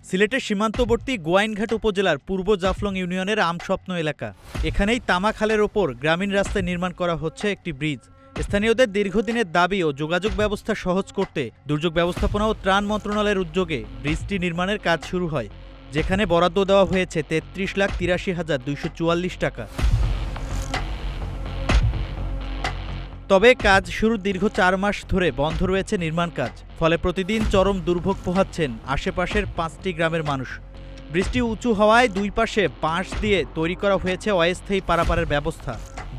সিলেটের সীমান্তবর্তী গোয়াইনঘাট উপজেলার পূর্ব জাফলং ইউনিয়নের আমস্বপ্ন এলাকা। এখানেই তামা খালের ওপর গ্রামীণ রাস্তায় নির্মাণ করা হচ্ছে একটি ব্রিজ। স্থানীয়দের দীর্ঘদিনের দাবি ও যোগাযোগ ব্যবস্থা সহজ করতে দুর্যোগ ব্যবস্থাপনা ও ত্রাণ মন্ত্রণালয়ের উদ্যোগে ব্রিজটি নির্মাণের কাজ শুরু হয়, যেখানে বরাদ্দ দেওয়া হয়েছে ৩৩,৮৩,২৪৪ টাকা। তবে কাজ শুরুর দীর্ঘ ৪ মাস ধরে বন্ধ রয়েছে নির্মাণ কাজ, ফলে প্রতিদিন চরম দুর্ভোগ পোহাচ্ছেন আশেপাশের ৫টি গ্রামের মানুষ। বৃষ্টি উঁচু হওয়ায় দুই পাশে বাঁশ দিয়ে তৈরি করা হয়েছে অস্থায়ী পারাপারের ব্যবস্থা।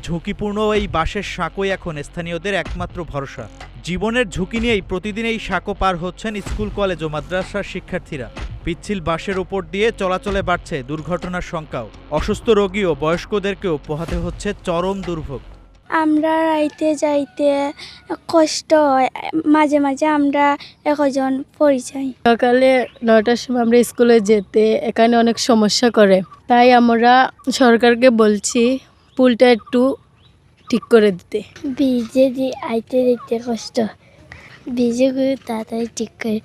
ঝুঁকিপূর্ণ এই বাঁশের সাঁকোই এখন স্থানীয়দের একমাত্র ভরসা। জীবনের ঝুঁকি নিয়েই প্রতিদিন এই সাঁকো পার হচ্ছেন স্কুল, কলেজ ও মাদ্রাসার শিক্ষার্থীরা। পিচ্ছিল বাঁশের ওপর দিয়ে চলাচলে বাড়ছে দুর্ঘটনার সংখ্যাও। অসুস্থ রোগী ও বয়স্কদেরকেও পোহাতে হচ্ছে চরম দুর্ভোগ। আমরা রাইতে যাইতে কষ্ট হয়, মাঝে মাঝে আমরা একজন পড়ে যাই। সকালে 9টার সময় আমরা স্কুলে যেতে এখানে অনেক সমস্যা করে, তাই আমরা সরকারকে বলছি পুলটা একটু ঠিক করে দিতে। ভিজে দিয়ে আইতে দিতে কষ্ট, ভিজে করে তাড়াতাড়ি ঠিক করে।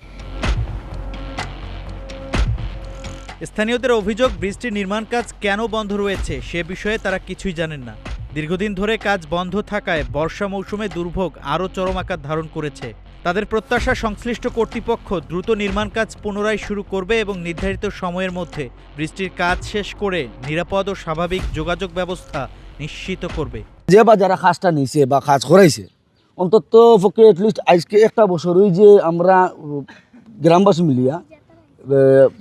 স্থানীয়দের অভিযোগ, ব্রিজটির নির্মাণ কাজ কেন বন্ধ রয়েছে সে বিষয়ে তারা কিছুই জানেন না। দীর্ঘদিন ধরে কাজ বন্ধ থাকায় বর্ষা মৌসুমে দুর্ভোগ আরও চরম আকার ধারণ করেছে। তাদের প্রত্যাশা, সংশ্লিষ্ট কর্তৃপক্ষ দ্রুত নির্মাণ কাজ পুনরায় শুরু করবে এবং নির্ধারিত সময়ের মধ্যে ব্রিজটির কাজ শেষ করে নিরাপদ ও স্বাভাবিক যোগাযোগ ব্যবস্থা নিশ্চিত করবে। যে বা যারা কাজটা নিছে বা কাজ করাইছে, অন্তত পক্ষে এটলিস্ট আজকে একটা বছর ওই যে আমরা গ্রামবাসী মিলিয়া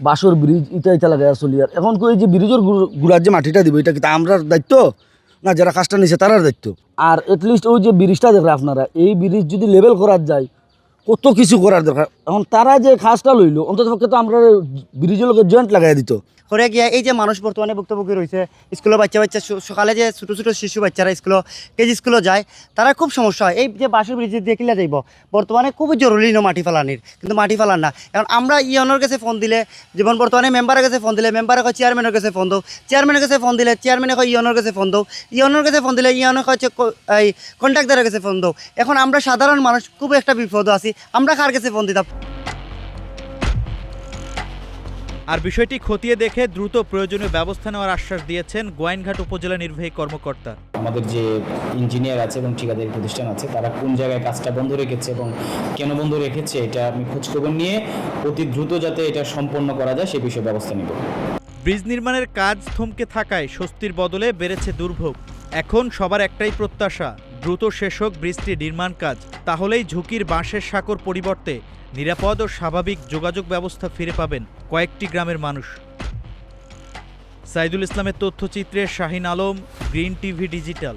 বাঁশর ব্রিজ ইটা লাগাই চলি। আর এখন ওই যে ব্রিজের গুড়ার যে মাটিটা দিব, এটা কি আমরার দায়িত্ব না যারা কাজটা নিছে তারার দায়িত্ব? আর এটলিস্ট ওই যে ব্রিজটা দেখলে আপনারা, এই ব্রিজ যদি লেভেল করার যায় কত কিছু করার দরকার। এখন তারা যে কাজটা লইলো, অন্তত পক্ষে তো আমরা ব্রিজের লোকের জয়েন্ট লাগাই দিত। করে গিয়া এই যে মানুষ বর্তমানে ভুক্তভোগী রয়েছে, স্কুলের বাচ্চা সকালে যে ছোটো ছোটো শিশু বাচ্চারা কেজি স্কুলে যায়, তারা খুব সমস্যা হয়। এই যে বাঁশের ব্রিজ দিয়ে কিলা যাইব, বর্তমানে খুবই জরুরি মাটি ফেলানির, কিন্তু মাটি ফেলার না। এখন আমরা ইয়নের কাছে ফোন দিলে, যেমন বর্তমানে মেম্বারের কাছে ফোন দিলে মেম্বারে কয় চেয়ারম্যানের কাছে ফোন দাও, চেয়ারম্যানের কাছে ফোন দিলে চেয়ারম্যানে কয় ইয়নের কাছে ফোন দাও, ইয়নের কাছে ফোন দিলে ইয়নে হচ্ছে এই কন্ট্রাক্টরের কাছে ফোন দাও। এখন আমরা সাধারণ মানুষ খুব একটা বিপদ আছি, আমরা কার কাছে ফোন দিতাম? আর বিষয়টি খতিয়ে দেখে দ্রুত প্রয়োজনীয় ব্যবস্থা নেওয়ার আশ্বাস দিয়েছেন গোয়াইনঘাট উপজেলা নির্বাহী কর্মকর্তা। আমাদের যে ইঞ্জিনিয়ার আছে এবং ঠিকাদারি প্রতিষ্ঠান আছে, তারা কোন জায়গায় কাজটা বন্ধ রেখেছে এবং কেন বন্ধ রেখেছে এটা আমি খোঁজখবর নিয়ে অতি দ্রুত যাতে এটা সম্পন্ন করা যায় সে বিষয়ে ব্যবস্থা নেব। ব্রিজ নির্মাণের কাজ থমকে থাকায় স্বস্তির বদলে বেড়েছে দুর্ভোগ। এখন সবার একটাই প্রত্যাশা, দ্রুত শেষ হোক ব্রিজটির নির্মাণ কাজ। তাহলেই ঝুঁকির বাঁশের সাঁকোর পরিবর্তে নিরাপদ ও স্বাভাবিক যোগাযোগ ব্যবস্থা ফিরে পাবেন কয়েকটি গ্রামের মানুষ। সাইদুল ইসলামের তথ্যচিত্রে Shahin Alam, green TV digital.